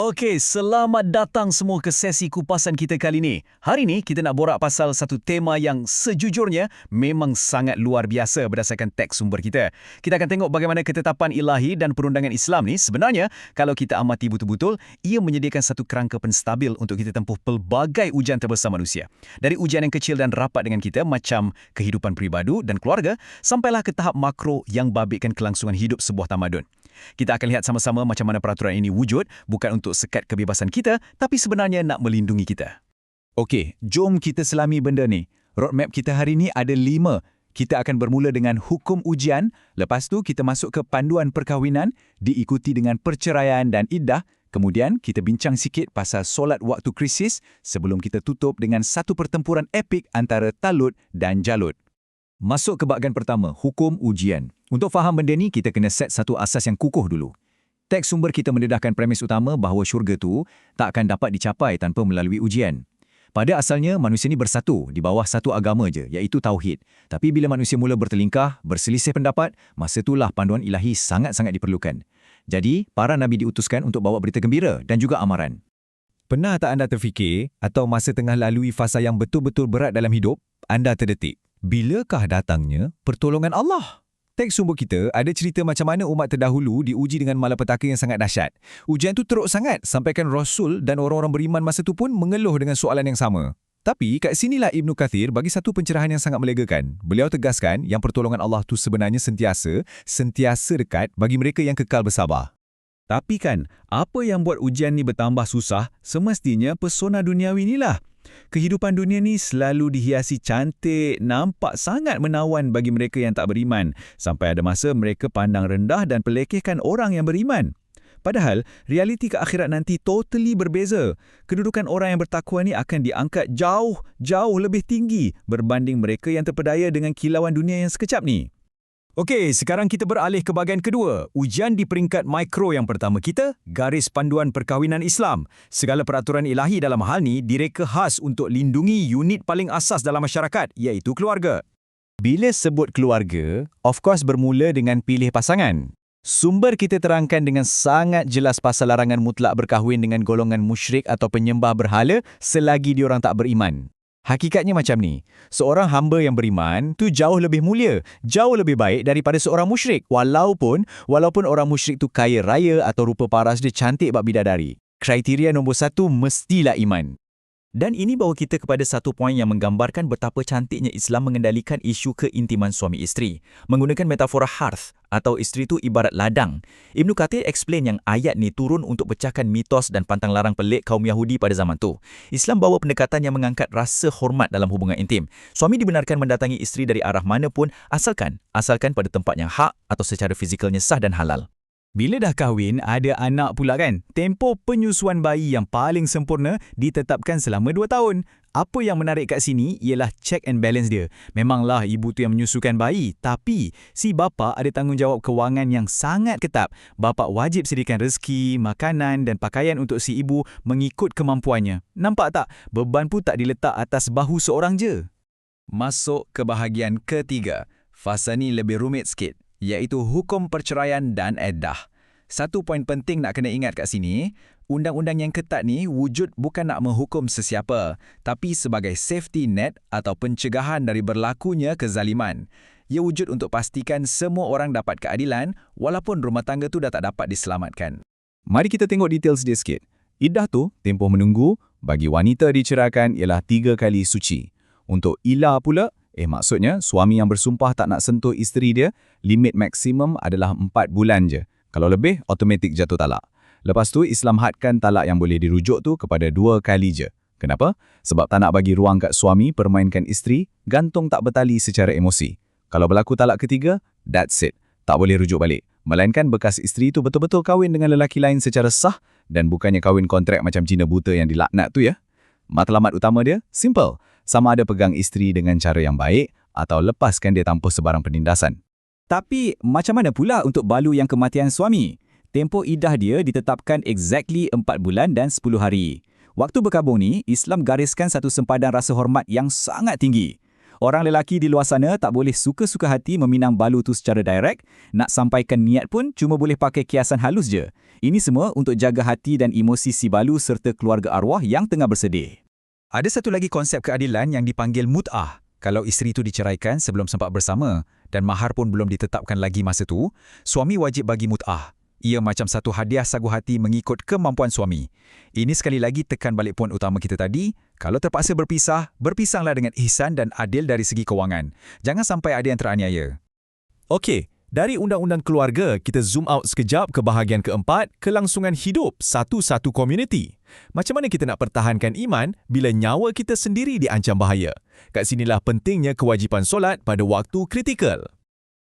Okey, selamat datang semua ke sesi kupasan kita kali ini. Hari ini kita nak borak pasal satu tema yang sejujurnya memang sangat luar biasa berdasarkan teks sumber kita. Kita akan tengok bagaimana ketetapan ilahi dan perundangan Islam ni sebenarnya kalau kita amati betul-betul, ia menyediakan satu kerangka penstabil untuk kita tempuh pelbagai ujian terbesar manusia. Dari ujian yang kecil dan rapat dengan kita macam kehidupan peribadu dan keluarga, sampailah ke tahap makro yang babitkan kelangsungan hidup sebuah tamadun. Kita akan lihat sama-sama macam mana peraturan ini wujud, bukan untuk sekat kebebasan kita, tapi sebenarnya nak melindungi kita. Okey, jom kita selami benda ni. Roadmap kita hari ni ada 5. Kita akan bermula dengan hukum ujian, lepas tu kita masuk ke panduan perkahwinan, diikuti dengan perceraian dan iddah, kemudian kita bincang sikit pasal solat waktu krisis sebelum kita tutup dengan satu pertempuran epik antara Talut dan Jalut. Masuk ke bahagian pertama, hukum ujian. Untuk faham benda ni, kita kena set satu asas yang kukuh dulu. Teks sumber kita mendedahkan premis utama bahawa syurga tu tak akan dapat dicapai tanpa melalui ujian. Pada asalnya, manusia ni bersatu di bawah satu agama je, iaitu Tauhid. Tapi bila manusia mula bertelingkah, berselisih pendapat, masa itulah panduan ilahi sangat-sangat diperlukan. Jadi, para Nabi diutuskan untuk bawa berita gembira dan juga amaran. Pernah tak anda terfikir, atau masa tengah lalui fasa yang betul-betul berat dalam hidup, anda terdetik? Bilakah datangnya pertolongan Allah? Teks sumber kita ada cerita macam mana umat terdahulu diuji dengan malapetaka yang sangat dahsyat. Ujian tu teruk sangat sampaikan Rasul dan orang-orang beriman masa tu pun mengeluh dengan soalan yang sama. Tapi kat sinilah Ibnu Kathir bagi satu pencerahan yang sangat melegakan. Beliau tegaskan yang pertolongan Allah tu sebenarnya sentiasa dekat bagi mereka yang kekal bersabar. Tapi kan, apa yang buat ujian ni bertambah susah semestinya pesona duniawi inilah. Kehidupan dunia ni selalu dihiasi cantik, nampak sangat menawan bagi mereka yang tak beriman, sampai ada masa mereka pandang rendah dan pelekehkan orang yang beriman. Padahal, realiti ke akhirat nanti totally berbeza. Kedudukan orang yang bertakwa ni akan diangkat jauh lebih tinggi berbanding mereka yang terpedaya dengan kilauan dunia yang sekejap ni. Okey, sekarang kita beralih ke bahagian kedua. Ujian di peringkat mikro yang pertama kita, garis panduan perkahwinan Islam. Segala peraturan ilahi dalam hal ni direka khas untuk lindungi unit paling asas dalam masyarakat, iaitu keluarga. Bila sebut keluarga, of course bermula dengan pilih pasangan. Sumber kita terangkan dengan sangat jelas pasal larangan mutlak berkahwin dengan golongan musyrik atau penyembah berhala selagi diorang tak beriman. Hakikatnya macam ni, seorang hamba yang beriman tu jauh lebih mulia, jauh lebih baik daripada seorang musyrik. Walaupun orang musyrik tu kaya raya atau rupa paras dia cantik bak bidadari. Kriteria nombor 1 mestilah iman. Dan ini bawa kita kepada satu poin yang menggambarkan betapa cantiknya Islam mengendalikan isu keintiman suami isteri. Menggunakan metafora harth atau isteri tu ibarat ladang. Ibnu Kathir explain yang ayat ni turun untuk pecahkan mitos dan pantang larang pelik kaum Yahudi pada zaman tu. Islam bawa pendekatan yang mengangkat rasa hormat dalam hubungan intim. Suami dibenarkan mendatangi isteri dari arah mana pun asalkan pada tempat yang hak atau secara fizikalnya sah dan halal. Bila dah kahwin, ada anak pula kan? Tempoh penyusuan bayi yang paling sempurna ditetapkan selama 2 tahun. Apa yang menarik kat sini ialah check and balance dia. Memanglah ibu tu yang menyusukan bayi, tapi si bapa ada tanggungjawab kewangan yang sangat ketat. Bapa wajib sediakan rezeki, makanan dan pakaian untuk si ibu mengikut kemampuannya. Nampak tak? Beban pun tak diletak atas bahu seorang je. Masuk ke bahagian ketiga. Fasa ni lebih rumit sikit, iaitu hukum perceraian dan iddah. Satu poin penting nak kena ingat kat sini, undang-undang yang ketat ni wujud bukan nak menghukum sesiapa, tapi sebagai safety net atau pencegahan dari berlakunya kezaliman. Ia wujud untuk pastikan semua orang dapat keadilan walaupun rumah tangga tu dah tak dapat diselamatkan. Mari kita tengok details dia sikit. Iddah tu, tempoh menunggu, bagi wanita diceraikan ialah 3 kali suci. Untuk ila pula, maksudnya suami yang bersumpah tak nak sentuh isteri dia, limit maksimum adalah 4 bulan je. Kalau lebih, automatik jatuh talak. Lepas tu, Islam hadkan talak yang boleh dirujuk tu kepada 2 kali je. Kenapa? Sebab tak nak bagi ruang kat suami permainkan isteri, gantung tak bertali secara emosi. Kalau berlaku talak ketiga, that's it. Tak boleh rujuk balik. Melainkan bekas isteri tu betul-betul kahwin dengan lelaki lain secara sah dan bukannya kahwin kontrak macam Cina buta yang dilaknat tu ya. Matlamat utama dia, simple. Sama ada pegang isteri dengan cara yang baik atau lepaskan dia tanpa sebarang penindasan. Tapi, macam mana pula untuk balu yang kematian suami? Tempoh iddah dia ditetapkan exactly 4 bulan dan 10 hari. Waktu berkabung ni, Islam gariskan satu sempadan rasa hormat yang sangat tinggi. Orang lelaki di luar sana tak boleh suka-suka hati meminang balu tu secara direct. Nak sampaikan niat pun cuma boleh pakai kiasan halus je. Ini semua untuk jaga hati dan emosi si balu serta keluarga arwah yang tengah bersedih. Ada satu lagi konsep keadilan yang dipanggil mut'ah. Kalau isteri tu diceraikan sebelum sempat bersama dan mahar pun belum ditetapkan lagi masa tu, suami wajib bagi mut'ah. Ia macam satu hadiah sagu hati mengikut kemampuan suami. Ini sekali lagi tekan balik poin utama kita tadi, kalau terpaksa berpisah, berpisahlah dengan ihsan dan adil dari segi kewangan. Jangan sampai ada yang teraniaya. Okey, dari undang-undang keluarga, kita zoom out sekejap ke bahagian keempat, kelangsungan hidup satu-satu komuniti. Macam mana kita nak pertahankan iman bila nyawa kita sendiri diancam bahaya? Kat sinilah pentingnya kewajipan solat pada waktu kritikal.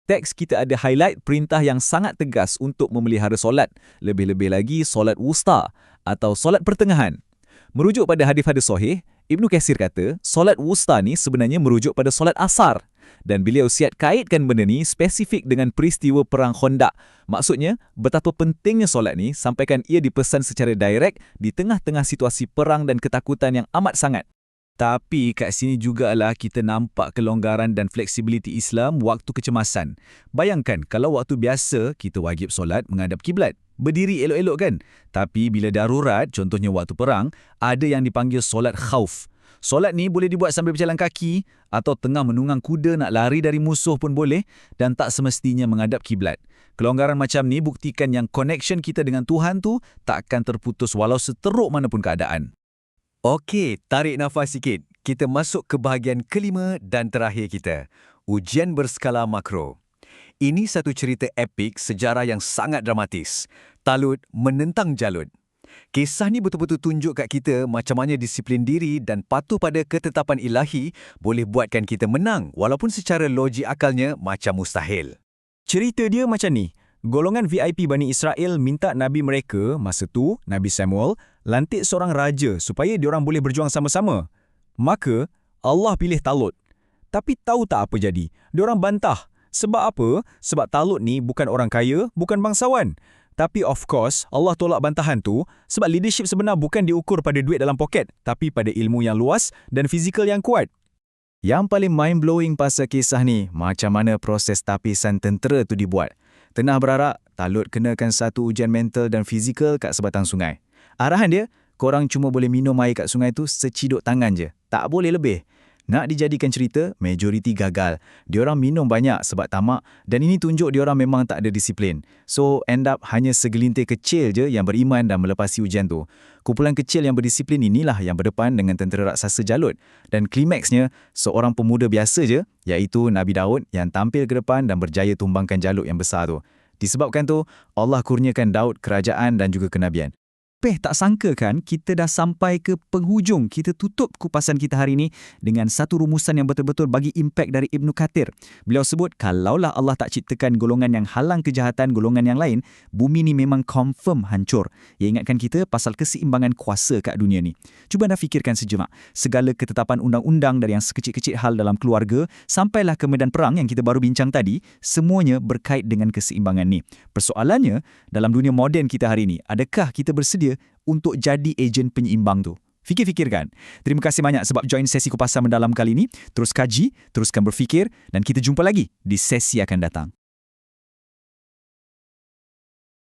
Teks kita ada highlight perintah yang sangat tegas untuk memelihara solat, lebih-lebih lagi solat wusta atau solat pertengahan. Merujuk pada hadis-hadis sahih, Ibnu Katsir kata, solat wusta ni sebenarnya merujuk pada solat asar. Dan beliau siat kaitkan benda ni spesifik dengan peristiwa Perang Khandaq. Maksudnya, betapa pentingnya solat ni sampaikan ia dipesan secara direct di tengah-tengah situasi perang dan ketakutan yang amat sangat. Tapi kat sini jugalah kita nampak kelonggaran dan fleksibiliti Islam waktu kecemasan. Bayangkan kalau waktu biasa kita wajib solat menghadap kiblat. Berdiri elok-elok kan? Tapi bila darurat, contohnya waktu perang, ada yang dipanggil solat khauf. Solat ni boleh dibuat sambil berjalan kaki atau tengah menunggang kuda nak lari dari musuh pun boleh dan tak semestinya menghadap kiblat. Kelonggaran macam ni buktikan yang connection kita dengan Tuhan tu takkan terputus walau seteruk mana pun keadaan. Okey, tarik nafas sikit. Kita masuk ke bahagian kelima dan terakhir kita. Ujian berskala makro. Ini satu cerita epik sejarah yang sangat dramatis. Talut menentang Jalut. Kisah ni betul-betul tunjuk kat kita macam mana disiplin diri dan patuh pada ketetapan ilahi boleh buatkan kita menang walaupun secara logik akalnya macam mustahil. Cerita dia macam ni. Golongan VIP Bani Israel minta Nabi mereka, masa tu, Nabi Samuel, lantik seorang raja supaya diorang boleh berjuang sama-sama. Maka, Allah pilih Talut. Tapi tahu tak apa jadi? Diorang bantah. Sebab apa? Sebab Talut ni bukan orang kaya, bukan bangsawan. Tapi of course, Allah tolak bantahan tu sebab leadership sebenar bukan diukur pada duit dalam poket, tapi pada ilmu yang luas dan fizikal yang kuat. Yang paling mind-blowing pasal kisah ni, macam mana proses tapisan tentera tu dibuat. Tengah berarak, Talut kenakan satu ujian mental dan fizikal kat sebatang sungai. Arahan dia, korang cuma boleh minum air kat sungai tu seciduk tangan je. Tak boleh lebih. Nak dijadikan cerita, majoriti gagal. Diorang minum banyak sebab tamak dan ini tunjuk diorang memang tak ada disiplin. So, end up hanya segelintir kecil je yang beriman dan melepasi ujian tu. Kumpulan kecil yang berdisiplin inilah yang berdepan dengan tentera raksasa Jalut. Dan klimaksnya, seorang pemuda biasa je, iaitu Nabi Daud yang tampil ke depan dan berjaya tumbangkan Jalut yang besar tu. Disebabkan tu, Allah kurniakan Daud kerajaan dan juga kenabian. Tak sangka kan kita dah sampai ke penghujung. Kita tutup kupasan kita hari ini dengan satu rumusan yang betul-betul bagi impak dari Ibnu Katsir. Beliau sebut kalaulah Allah tak ciptakan golongan yang halang kejahatan golongan yang lain, bumi ni memang confirm hancur. Ia ingatkan kita pasal keseimbangan kuasa kat dunia ni. Cuba anda fikirkan sejenak. Segala ketetapan undang-undang dari yang sekecil-kecil hal dalam keluarga sampailah ke medan perang yang kita baru bincang tadi, semuanya berkait dengan keseimbangan ni. Persoalannya, dalam dunia moden kita hari ini, adakah kita bersedia untuk jadi ejen penyeimbang tu? Fikir-fikirkan. Terima kasih banyak sebab join sesi kupasan mendalam kali ini. Terus kaji, teruskan berfikir dan kita jumpa lagi di sesi akan datang.